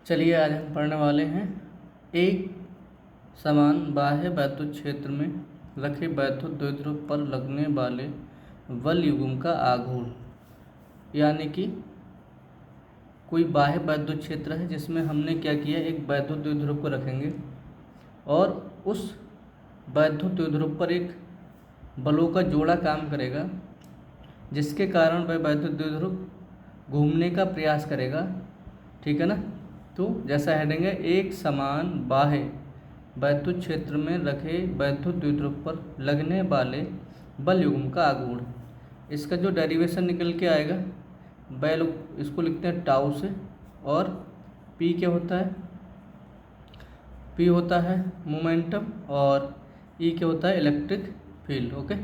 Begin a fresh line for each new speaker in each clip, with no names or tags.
चलिए आज हम पढ़ने वाले हैं एक समान बाह्य वैद्युत क्षेत्र में रखे वैद्युत द्विध्रुव पर लगने वाले बल युग्म का आघूर्ण। यानी कि कोई बाह्य वैद्युत क्षेत्र है जिसमें हमने क्या किया, एक वैद्युत द्विध्रुव को रखेंगे और उस वैद्युत द्विध्रुव पर एक बलों का जोड़ा काम करेगा, जिसके कारण वह वैद्युत द्विध्रुव घूमने का प्रयास करेगा। ठीक है ना। तो जैसा हेडिंग है, एक समान बाह्य वैद्युत क्षेत्र में रखे वैद्युत द्विध्रुव पर लगने वाले बल युग्म का आघूर्ण। इसका जो डेरिवेशन निकल के आएगा वह लोग इसको लिखते हैं टाउ से, और पी क्या होता है, पी होता है मोमेंटम और ई क्या होता है इलेक्ट्रिक फील्ड। ओके,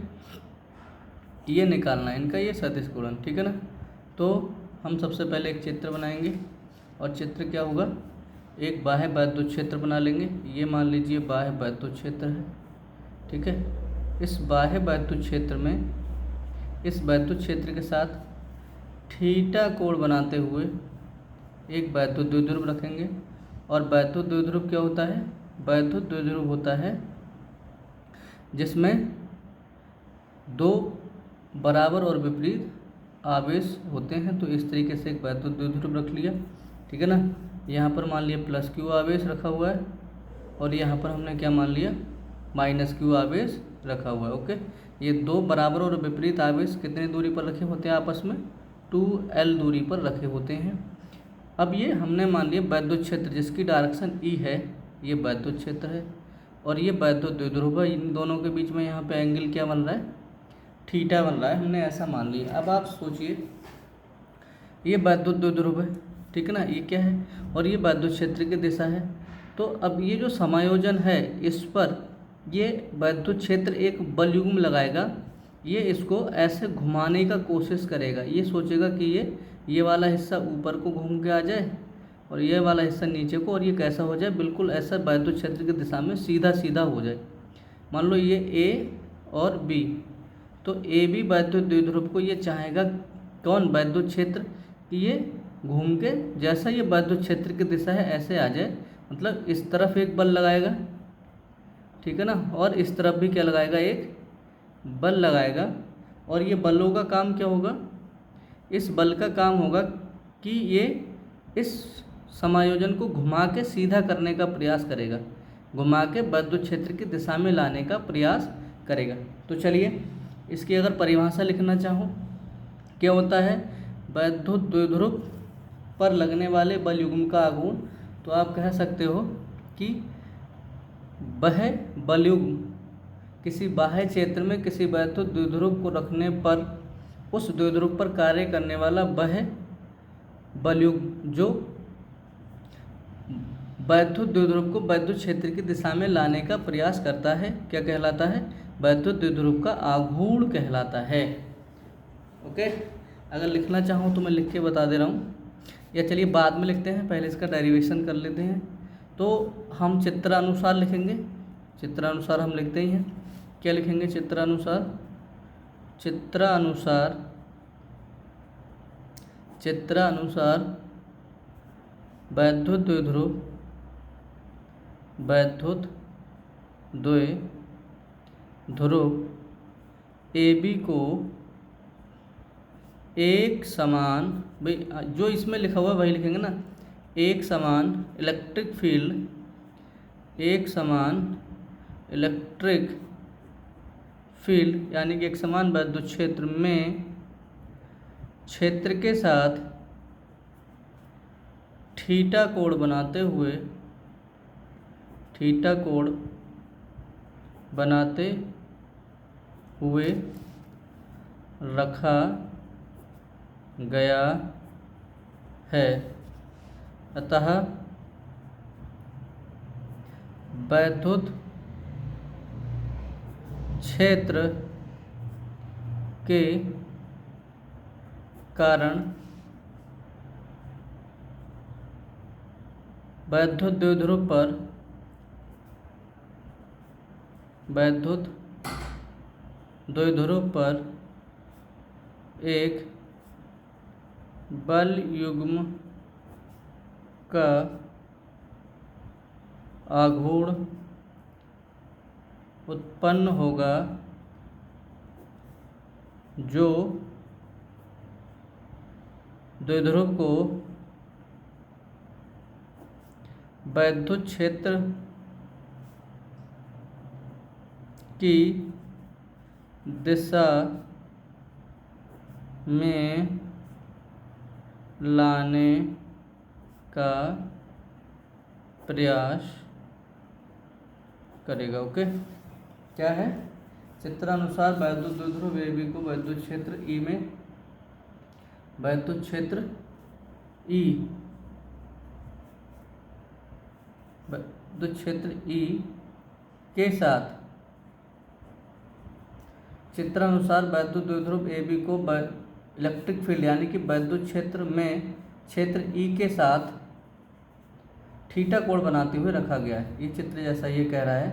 ये निकालना है इनका, ये सदिश गुणन। ठीक है ना। तो हम सबसे पहले एक चित्र बनाएंगे और चित्र क्या होगा, एक बाह्य वैद्युत क्षेत्र बना लेंगे। ये मान लीजिए बाह्य वैद्युत क्षेत्र है। ठीक है। इस बाह्य वैद्युत क्षेत्र में इस वैद्युत क्षेत्र के साथ थीटा कोण बनाते हुए एक वैद्युत द्विध्रुव रखेंगे। और वैद्युत द्विध्रुव क्या होता है, वैद्युत द्विध्रुव होता है जिसमें दो बराबर और विपरीत आवेश होते हैं। तो इस तरीके से एक वैद्युत द्विध्रुव रख लिया। ठीक है ना। यहाँ पर मान लिया प्लस क्यू आवेश रखा हुआ है और यहाँ पर हमने क्या मान लिया, माइनस क्यू आवेश रखा हुआ है। ओके, ये दो बराबर और विपरीत आवेश कितनी दूरी पर रखे होते हैं, आपस में 2L दूरी पर रखे होते हैं। अब ये हमने मान लिया वैद्युत क्षेत्र जिसकी डायरेक्शन ई है, ये वैद्युत क्षेत्र है और ये वैद्युत द्विध्रुव है। इन दोनों के बीच में यहाँ पे एंगल क्या बन रहा है, थीटा बन रहा है। हमने ऐसा मान लिया। अब आप सोचिए, ये वैद्युत द्विध्रुव है, ठीक है ना, ये क्या है, और ये वैद्युत क्षेत्र की दिशा है। तो अब ये जो समायोजन है, इस पर ये वैद्युत क्षेत्र एक बल युग्म लगाएगा। ये इसको ऐसे घुमाने का कोशिश करेगा। ये सोचेगा कि ये वाला हिस्सा ऊपर को घूम के आ जाए और ये वाला हिस्सा नीचे को, और ये कैसा हो जाए, बिल्कुल ऐसा वैद्युत क्षेत्र की दिशा में सीधा सीधा हो जाए। मान लो ये ए और बी, तो ए बी वैद्युत द्विध्रुव को ये चाहेगा कौन, वैद्युत क्षेत्र, कि ये घूम के जैसा ये वैद्युत क्षेत्र की दिशा है ऐसे आ जाए। मतलब इस तरफ एक बल लगाएगा, ठीक है ना, और इस तरफ भी क्या लगाएगा, एक बल लगाएगा। और ये बलों का काम क्या होगा, इस बल का काम होगा कि ये इस समायोजन को घुमा के सीधा करने का प्रयास करेगा, घुमा के वैद्युत क्षेत्र की दिशा में लाने का प्रयास करेगा। तो चलिए इसकी अगर परिभाषा लिखना चाहो, क्या होता है, वैद्युत द्विध्रुव पर लगने वाले बल युग्म का आघूर्ण। तो आप कह सकते हो कि वह बल युग्म किसी बाह्य क्षेत्र में किसी वैद्युत द्विध्रुव को रखने पर उस द्विध्रुव पर कार्य करने वाला वह बल युग्म जो वैद्युत द्विध्रुव को वैद्युत क्षेत्र की दिशा में लाने का प्रयास करता है, क्या कहलाता है, वैद्युत द्विध्रुव का आघूर्ण कहलाता है। ओके, अगर लिखना चाहूँ तो मैं लिख के बता दे रहा हूँ, या चलिए बाद में लिखते हैं, पहले इसका डेरिवेशन कर लेते हैं। तो हम चित्रानुसार लिखेंगे। चित्रानुसार हम लिखते ही हैं, क्या लिखेंगे, चित्रानुसार, चित्रानुसार, चित्रानुसार वैद्युत द्विध्रुव, वैद्युत द्विध्रुव ए बी को एक समान, भाई जो इसमें लिखा हुआ है वही लिखेंगे ना, एक समान इलेक्ट्रिक फील्ड, एक समान इलेक्ट्रिक फील्ड यानी कि एक समान वैद्युत क्षेत्र में क्षेत्र के साथ थीटा कोण बनाते हुए, थीटा कोण बनाते हुए रखा गया है। अतः वैद्युत क्षेत्र के कारण वैद्युत द्विध्रुव पर एक बल युग्म का आघूर्ण उत्पन्न होगा जो द्विध्रुव को वैद्युत क्षेत्र की दिशा में लाने का प्रयास करेगा। ओके, क्या है? चित्रानुसार वैद्युत द्विध्रुव AB को वैद्युत क्षेत्र E में वैद्युत क्षेत्र E वैद्युत क्षेत्र E के साथ चित्रानुसार वैद्युत द्विध्रुव AB को इलेक्ट्रिक फील्ड यानी कि वैद्युत क्षेत्र में क्षेत्र E के साथ थीटा कोण बनाते हुए रखा गया है। ये चित्र जैसा ये कह रहा है,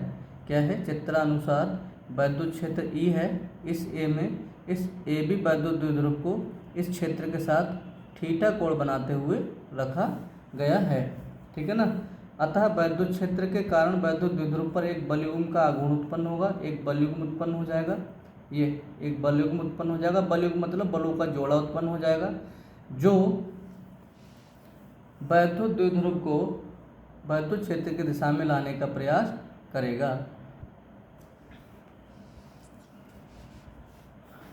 क्या है? चित्रानुसार वैद्युत क्षेत्र E है, इस A में इस AB वैद्युत द्विध्रुव को इस क्षेत्र के साथ थीटा कोण बनाते हुए रखा गया है। ठीक है ना? अतः वैद्युत क्षेत्र के कारण वैद्युत द्विध्रुव पर एक बलयुग्म का आघूर्ण उत्पन्न होगा। एक बलयुग्म उत्पन्न हो जाएगा, ये एक बलयुग्म उत्पन्न हो जाएगा। बलयुग्म मतलब बलों का जोड़ा उत्पन्न हो जाएगा, जो वैद्युत द्विध्रुव को वैद्युत क्षेत्र की दिशा में लाने का प्रयास करेगा।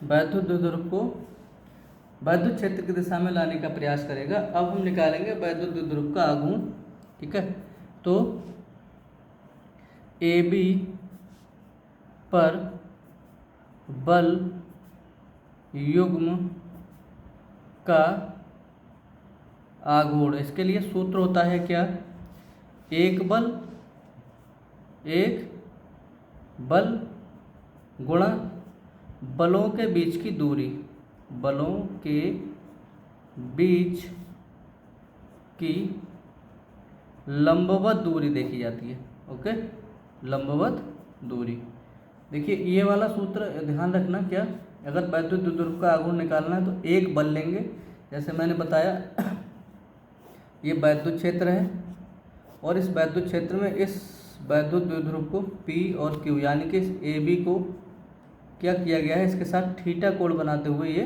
वैद्युत द्विध्रुव को वैद्युत क्षेत्र की दिशा में लाने का प्रयास करेगा। अब हम निकालेंगे वैद्युत द्विध्रुव का आघूर्ण। ठीक है, तो AB पर बल युग्म का आघूर्ण, इसके लिए सूत्र होता है क्या? एक बल गुणा बलों के बीच की दूरी, बलों के बीच की लंबवत दूरी देखी जाती है। ओके, लंबवत दूरी। देखिए ये वाला सूत्र ध्यान रखना, क्या? अगर वैद्युत द्विध्रुव का आघूर्ण निकालना है तो एक बल लेंगे, जैसे मैंने बताया ये वैद्युत क्षेत्र है और इस वैद्युत क्षेत्र में इस वैद्युत द्विध्रुव को P और Q यानी कि इस AB को क्या किया गया है? इसके साथ थीटा कोण बनाते हुए ये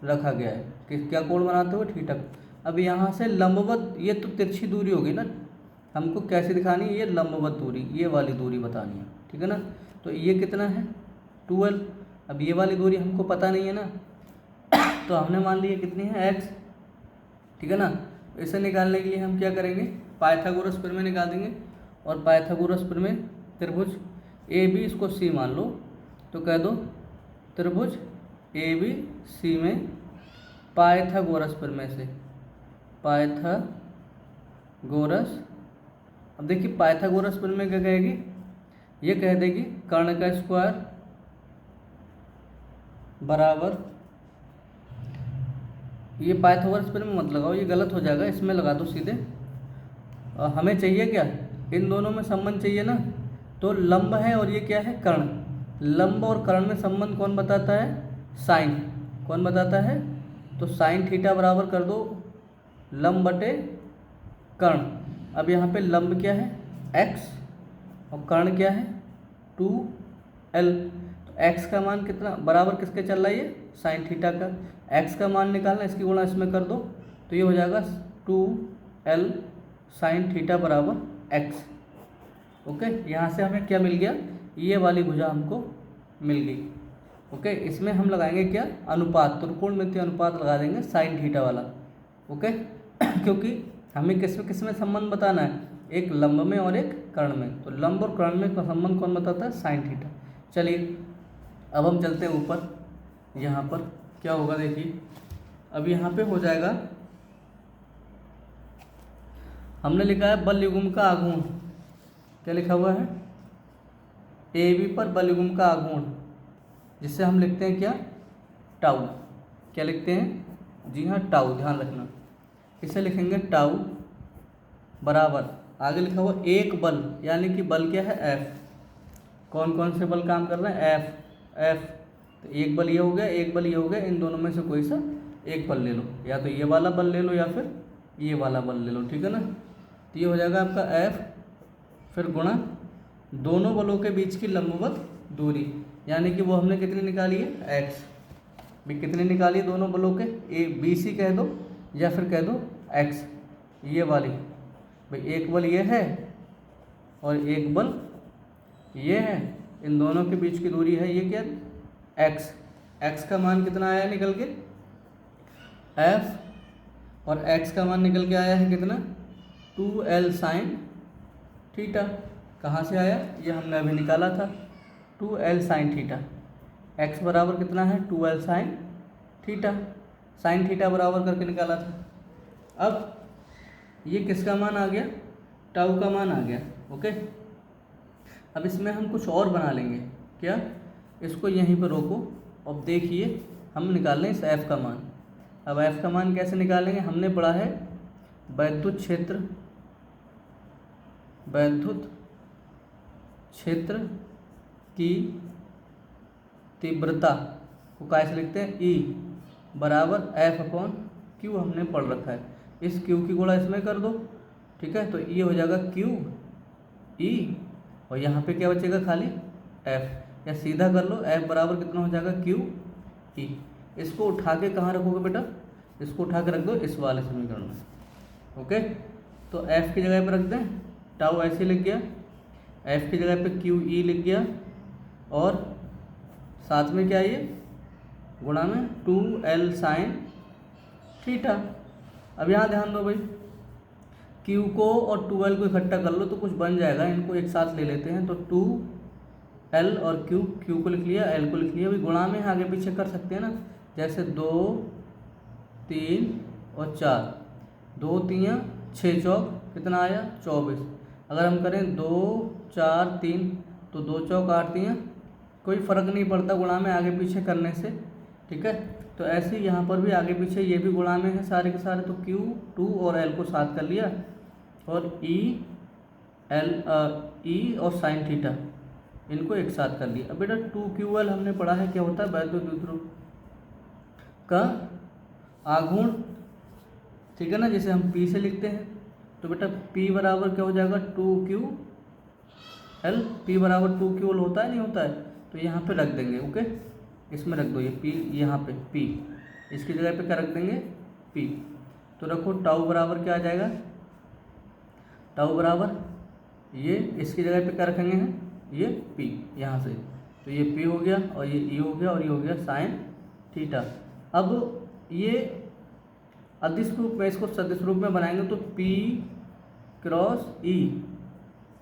रखा गया है। क्या कोण बनाते हुए? थीटा। अब यहाँ से लंबवत, ये तो तिरछी दूरी होगी ना, हमको कैसे दिखानी है? ये लंबवत दूरी, ये वाली दूरी बतानी है। ठीक है ना? तो ये कितना है? 12। अब ये वाली दूरी हमको पता नहीं है ना, तो हमने मान लिया कितनी है? x। ठीक है ना? इसे निकालने के लिए हम क्या करेंगे? पाइथागोरस प्रमेय निकाल देंगे। और पाइथागोरस प्रमेय त्रिभुज AB, इसको C मान लो, तो कह दो त्रिभुज ABC में पाइथागोरस प्रमेय से, पाइथागोरस। अब देखिए पाइथागोरस प्रमेय क्या कहेगी? ये कह देगी कर्ण का स्क्वायर बराबर, ये पाइथागोरस प्रमेय मत लगाओ, ये गलत हो जाएगा, इसमें लगा दो सीधे। हमें चाहिए क्या? इन दोनों में संबंध चाहिए ना, तो लंब है और ये क्या है? कर्ण। लंब और कर्ण में संबंध कौन बताता है? साइन। कौन बताता है? तो साइन थीटा बराबर कर दो लंब बटे कर्ण। अब यहाँ पे लंब क्या है? x और कर्ण क्या है? 2l। तो x का मान कितना बराबर किसके चल रहा है? ये साइन थीटा का। x का मान निकालना, इसकी गुणा इसमें कर दो, तो ये हो जाएगा 2l साइन थीटा बराबर x। ओके, यहाँ से हमें क्या मिल गया? ये वाली भुजा हमको मिल गई। ओके, इसमें हम लगाएंगे क्या? अनुपात, त्रिकोणमितीय अनुपात लगा देंगे साइन थीटा वाला। ओके क्योंकि हमें किस में संबंध बताना है? एक लंब में और एक कर्ण में। तो लंब और कर्ण में का संबंध कौन बताता है? Sine theta. चलिए अब हम चलते हैं ऊपर। यहाँ पर क्या होगा देखिए, अब यहाँ पे हो जाएगा, हमने लिखा है बल युग्म का आघूर्ण। क्या लिखा हुआ है? AB पर बल युग्म का आघूर्ण, जिससे हम लिखते हैं क्या? टाउ। क्या लिखते हैं? जी हाँ, टाउ। ध्यान रखना, इसे लिखेंगे टाउ बराबर, आगे लिखा हुआ एक बल, यानी कि बल क्या है? F। कौन कौन से बल काम कर रहे हैं? F। तो एक बल ये हो गया, एक बल ये हो गया, इन दोनों में से कोई सा एक बल ले लो, या तो ये वाला बल ले लो या फिर ये वाला बल ले लो। ठीक है ना? तो ये हो जाएगा आपका F फिर गुणा दोनों बलों के बीच की लंबवत दूरी, यानी कि वो हमने कितनी निकाली है, x। भी कितनी निकाली है दोनों बलों के, ए बी सी कह दो या फिर कह दो x, ये वाली। भाई एक बल ये है और एक बल ये है, इन दोनों के बीच की दूरी है ये क्या, x। x का मान कितना आया निकल के, f, और x का मान निकल के आया है कितना, 2l साइन थीटा। कहाँ से आया, ये हमने अभी निकाला था, 2l साइन थीटा। x बराबर कितना है, 2l sine theta, sine theta बराबर करके निकाला था। अब ये किसका मान आ गया, टाउ का मान आ गया। ओके, अब इसमें हम कुछ और बना लेंगे। क्या, इसको यहीं पर रोको। अब देखिए हम निकाल लें इस f का मान। अब f का मान कैसे निकालेंगे, हमने पढ़ा है वैद्युत क्षेत्र, वैद्युत क्षेत्र की तीव्रता को कैसे लिखते हैं, E बराबर F/Q हमने पढ़ रखा है। इस Q की गुणा इसमें कर दो, ठीक है, तो ये हो जाएगा Q E, और यहाँ पे क्या बचेगा, खाली F, या सीधा कर लो F बराबर कितना हो जाएगा, Q E। इसको उठा के कहाँ रखोगे बेटा, इसको उठा के रख दो इस वाले समीकरण में। ओके, तो F की जगह पे रख दें, टाउ ऐसे लिख गया, F की जगह पे Q E लिख गया, और साथ में क्या, ये गुणा में 2l साइन थीटा। अब यहाँ ध्यान दो भाई, Q को और 2l को इकट्ठा कर लो तो कुछ बन जाएगा, इनको एक साथ ले लेते हैं। तो 2l और Q को लिख लिया, l को लिख लिया। अभी गुणा में आगे पीछे कर सकते हैं ना, जैसे 2 3 और 4, 2 3 6 चौक कितना आया, 24। अगर हम करें 2 4 3 तो 2 चौक 8 3, कोई फ़र्क नहीं पड़ता गुणा में आगे पीछे करने से, ठीक है। तो ऐसे ही यहाँ पर भी आगे पीछे ये भी गुणा में है सारे के सारे, तो Q 2 और L को साथ कर लिया, और E और साइन थीटा इनको एक साथ कर लिया। अब बेटा 2QL हमने पढ़ा है क्या होता है, वैद्युत द्विध्रुव का आघूर्ण, ठीक है ना, जिसे हम P से लिखते हैं। तो बेटा P बराबर क्या हो जाएगा, 2QL। P बराबर 2QL होता है नहीं होता है, तो यहाँ पे रख देंगे। ओके, इसमें रख दो ये P, यहाँ पे P, इसकी जगह पे क्या रख देंगे, P। तो रखो टाउ बराबर क्या आ जाएगा, टाउ बराबर ये, इसकी जगह पे क्या रखेंगे हैं, ये P यहाँ से, तो ये P हो गया, और ये E हो गया, और ये हो गया साइन थीटा। अब ये अदिश रूप में, इसको सदिश रूप में बनाएंगे तो P क्रॉस E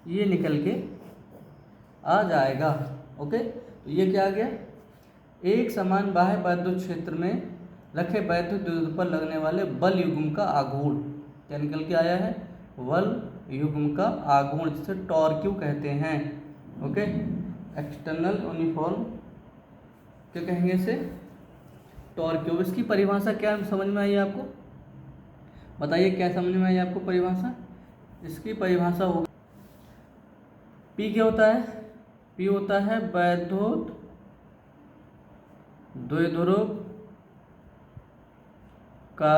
ये निकल के आ जाएगा। ओके, तो ये क्या आ गया, एक समान बाह्य वैद्युत क्षेत्र में रखे वैद्युत द्विध्रुव पर लगने वाले बल युग्म का आघूर्ण, क्या निकल के आया है, बल युग्म का आघूर्ण, जिसे टॉर्क्यू कहते हैं। ओके, एक्सटर्नल यूनिफॉर्म क्या कहेंगे इसे, टॉर्क्यू। इसकी परिभाषा क्या समझ में आई आपको, बताइए क्या समझ में आई आपको परिभाषा। इसकी परिभाषा होगी, P क्या होता है, P होता है वैद्युत द्विध्रुव का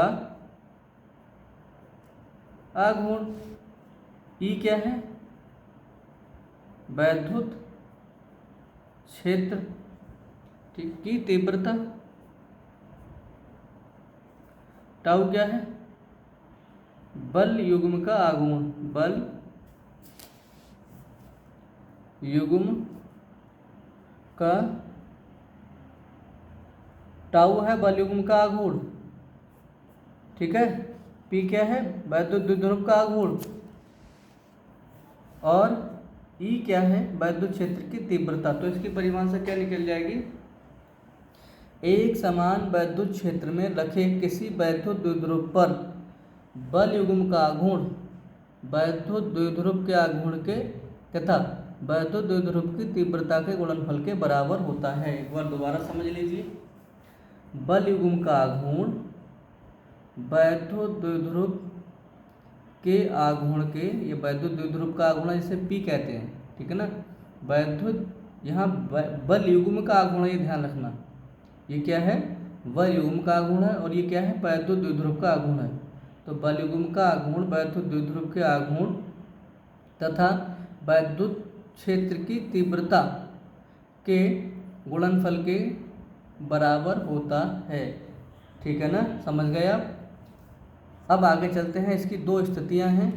आघूर्ण। E क्या है, वैद्युत क्षेत्र की तीव्रता। टाउ क्या है, बल युग्म का आघूर्ण, बल युग्म का, टाउ है बल युग्म का आघूर्ण, ठीक है। P क्या है, वैद्युत द्विध्रुव का आघूर्ण, और E क्या है, वैद्युत क्षेत्र की तीव्रता। तो इसकी परिभाषा क्या निकल जाएगी, एक समान वैद्युत क्षेत्र में रखे किसी वैद्युत द्विध्रुव पर बल युग्म का आघूर्ण वैद्युत द्विध्रुव के आघूर्ण के तथा वैद्युत द्विध्रुव की तीव्रता के गुणनफल के बराबर होता है। एक बार दोबारा समझ लीजिए, बल युग्म का आघूर्ण वैद्युत द्विध्रुव के आघूर्ण के, ये वैद्युत द्विध्रुव का आघूर्ण जिसे P कहते हैं, ठीक है ना। वैद्युत, यहाँ बल युग्म का आघूर्ण, ये ध्यान रखना, ये क्या है, बल युग्म का आघूर्ण है, और ये क्या है, वैद्युत द्विध्रुव का आघूर्ण है। तो बल युग्म का आघूर्ण वैद्युत द्विध्रुव के आघूर्ण तथा वैद्युत क्षेत्र की तीव्रता के गुणनफल के बराबर होता है। ठीक है ना, समझ गए आप। अब आगे चलते हैं, इसकी दो स्थितियां हैं,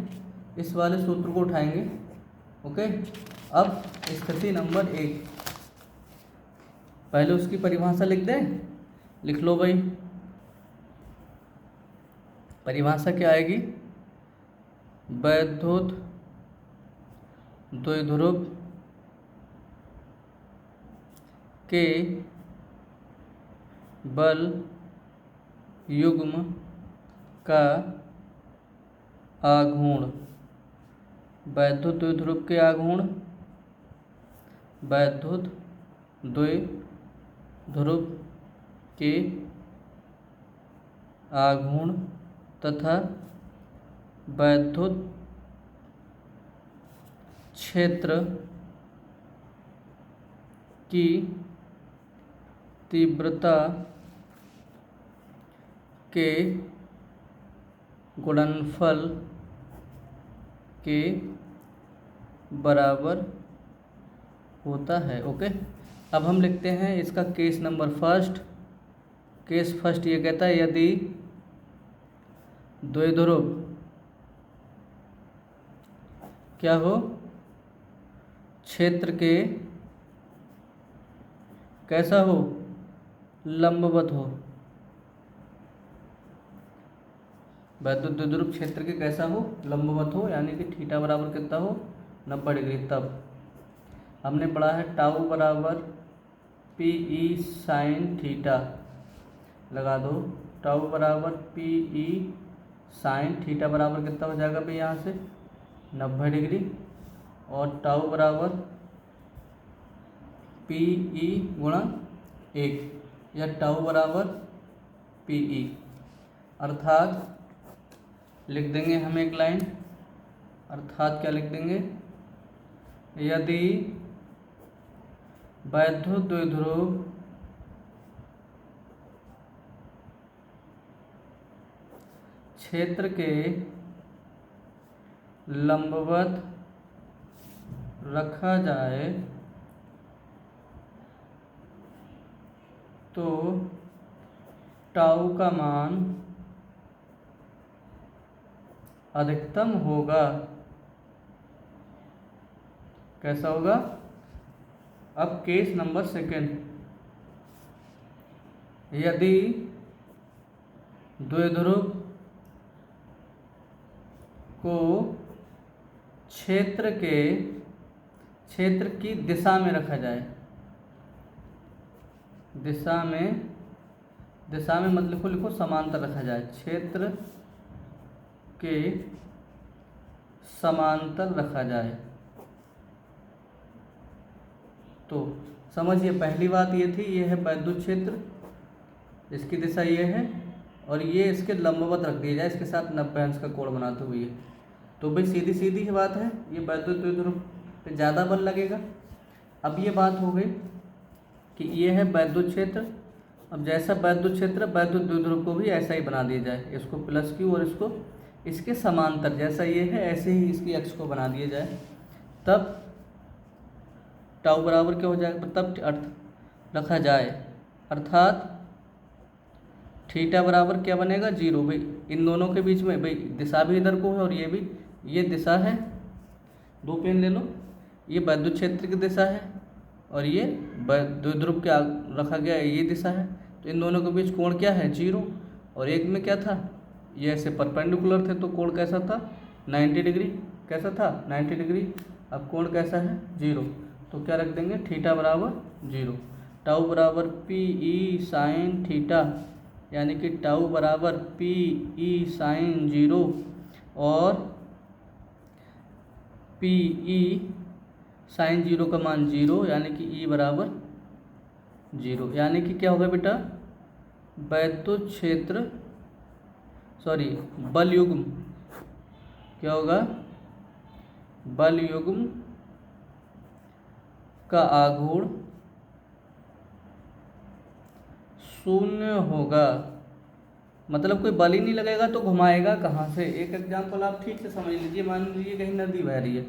इस वाले सूत्र को उठाएंगे। ओके, अब स्थिति नंबर 1, पहले उसकी परिभाषा लिख दें। लिख लो भाई, परिभाषा क्या आएगी? वैद्युत द्विध्रुव के बल युग्म का आघूर्ण, वैद्युत द्विध्रुव के आघूर्ण, वैद्युत द्विध्रुव के आघूर्ण तथा वैद्युत क्षेत्र की तीव्रता के गुणनफल के बराबर होता है। ओके, अब हम लिखते हैं इसका case number first. Case first ये कहता है, यदि द्विध्रुव क्या हो, क्षेत्र के कैसा हो, लंबवत हो। वैद्युत द्विध्रुव क्षेत्र के कैसा हो, लंबवत हो, यानी कि थीटा बराबर कितना हो, 90 डिग्री। तब हमने पढ़ा है टाउ बराबर पी ई साइन थीटा, लगा दो। टाउ बराबर पी ई साइन थीटा बराबर कितना हो जाएगा भाई, यहाँ से 90 डिग्री। और टाउ बराबर पी ई गुणा 1, या टाउ बराबर पी ई, अर्थात लिख देंगे हम एक लाइन, अर्थात क्या लिख देंगे, यदि वैद्युत द्विध्रुव क्षेत्र के लंबवत रखा जाए तो टाउ का मान अधिकतम होगा। कैसा होगा? अब केस नंबर सेकेंड, यदि द्विध्रुव को क्षेत्र की दिशा में रखा जाए, दिशा में मतलब लिखो समांतर रखा जाए, क्षेत्र के समांतर रखा जाए, तो समझिए पहली बात ये थी, ये है वैद्युत क्षेत्र, इसकी दिशा ये है, और ये इसके लंबवत रख दिया जाए, इसके साथ 90 अंश का कोण बनाते हुए। तो भाई सीधी सीधी ही बात है, ये वैद्युत द्विध्रुव पे ज़्यादा बल लगेगा। अब ये बात हो गई कि ये है वैद्युत क्षेत्र। अब जैसा वैद्युत क्षेत्र, वैद्युत द्विध्रुव को भी ऐसा ही बना दिया जाए, इसको प्लस क्यू और इसको इसके समांतर, जैसा ये है ऐसे ही इसकी अक्ष को बना दिया जाए, तब टाउ बराबर क्या हो जाएगा, तब अर्थ रखा जाए, अर्थात थीटा बराबर क्या बनेगा, 0। भाई इन दोनों के बीच में भाई दिशा भी इधर को है और ये भी, ये दिशा है, दो पेन ले लो, ये वैद्युत क्षेत्र की दिशा है और ये द्विध्रुव के रखा गया है, ये दिशा है। तो इन दोनों के बीच कोण क्या है, 0। और एक में क्या था, ये ऐसे परपेंडिकुलर थे, तो कोण कैसा था, 90 डिग्री। कैसा था, 90 डिग्री। अब कोण कैसा है, 0। तो क्या रख देंगे, थीटा बराबर 0। टाउ बराबर पी ई साइन थीटा, यानी कि टाउ बराबर पी ई साइन 0 और पी ई साइन 0 का मान 0, यानी कि ई बराबर 0। यानी कि क्या होगा बेटा, वैद्युत क्षेत्र बल युग्म, क्या होगा, बल युग्म का आघूर्ण 0 होगा। मतलब कोई बल ही नहीं लगेगा तो घुमाएगा कहाँ से। एक एग्जाम्पल आप ठीक से समझ लीजिए, मान लीजिए कहीं नदी बह रही है,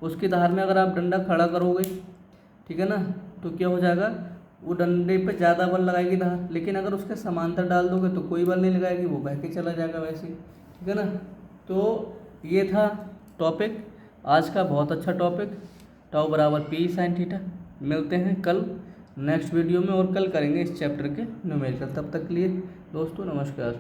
उसकी धार में अगर आप डंडा खड़ा करोगे, ठीक है ना, तो क्या हो जाएगा, वो डंडे पे ज़्यादा बल लगाएगी धार, लेकिन अगर उसके समांतर डाल दोगे तो कोई बल नहीं लगाएगी, वो बह के चला जाएगा वैसे ही, ठीक है ना। तो ये था टॉपिक आज का, बहुत अच्छा टॉपिक, टाउ बराबर पी साइन थीटा। मिलते हैं कल नेक्स्ट वीडियो में, और कल करेंगे इस चैप्टर के न्यूमेरिकल। तब तक के लिए दोस्तों नमस्कार।